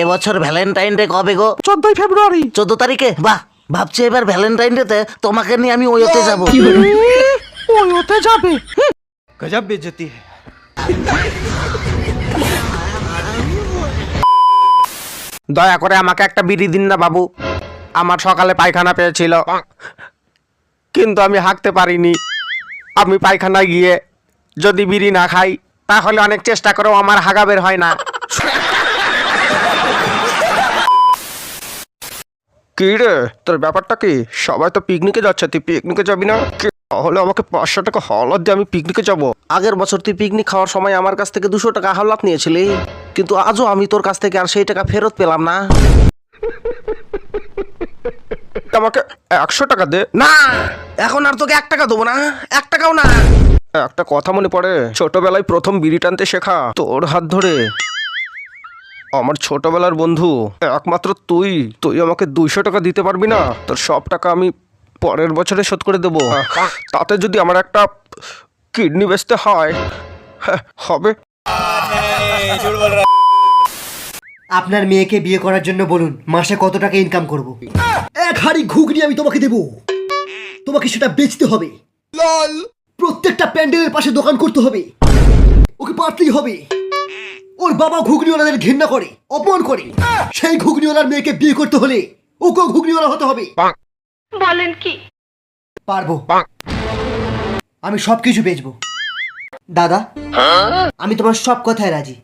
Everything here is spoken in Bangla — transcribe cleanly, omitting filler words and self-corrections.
এবছর ভ্যালেন্টাইন ডে কবে গো? 14 ফেব্রুয়ারি। 14 তারিখে? বাহ, ভাবছি এবার ভ্যালেন্টাইন ডেতে তোমাকে নিয়ে আমি ওইতে যাবো। ওই ওতে যাবে? गजब बेइज्जती है। দয়া করে আমাকে একটা বিড়ি দিন না বাবু, আমার সকালে পায়খানা পেয়েছিল কিন্তু আমি হাঁকতে পারিনি। আমি পায়খানায় গিয়ে যদি বিড়ি না খাই তাহলে অনেক চেষ্টা করেও আমার হাগা বের হয় না। কি রে, তোর ব্যাপারটা কি? সবাই তো পিকনিকে যাচ্ছে, তুই পিকনিকে যাবি না? তাহলে আমাকে 500 টাকা হাওলাত দিয়ে আমি পিকনিকে যাব। আগের বছর তুই পিকনিক খাওয়ার সময় আমার কাছ থেকে 200 টাকা হাওলাত নিয়েছিলি, কিন্তু আজও আমি তোর কাছ থেকে আর সেই টাকা ফেরত পেলাম না। আমাকে 100 টাকা দে। না, এখন আর তোকে 1 টাকা দেবো না, 1 টাকাও না। একটা কথা মনে পড়ে, ছোটবেলায় প্রথম বিড়ি টানতে শেখা তোর হাত ধরে। আমার ছোটবেলার বন্ধু একমাত্র তুই আমাকে 200 টাকা দিতে পারবি না? তোর সব টাকা আমি পরের বছরে শোধ করে দেবো। তাতে যদি আমার একটা কিডনি বেচতে হয়, হবে। আপনার মেয়েকে বিয়ে করার জন্য বলুন মাসে কত টাকা ইনকাম করব। 1 হাঁড়ি ঘুগনি আমি তোমাকে দেবো, তোমাকে সেটা বেচতে হবে। প্রত্যেকটা প্যান্ডেলের পাশে দোকান করতে হবে, ওকে পারতেই হবে। ওর বাবা ঘুগনিওয়ালাদের ঘৃণা করে, অপমান করে, সেই ঘুগনিওয়ালার মেয়েকে বিয়ে করতে হলে ওকেও ঘুগনিওয়ালা হতে হবে। বলেন কি? পারবো, আমি সবকিছু বেচবো। দাদা, আমি তোমার সব কথায় রাজি।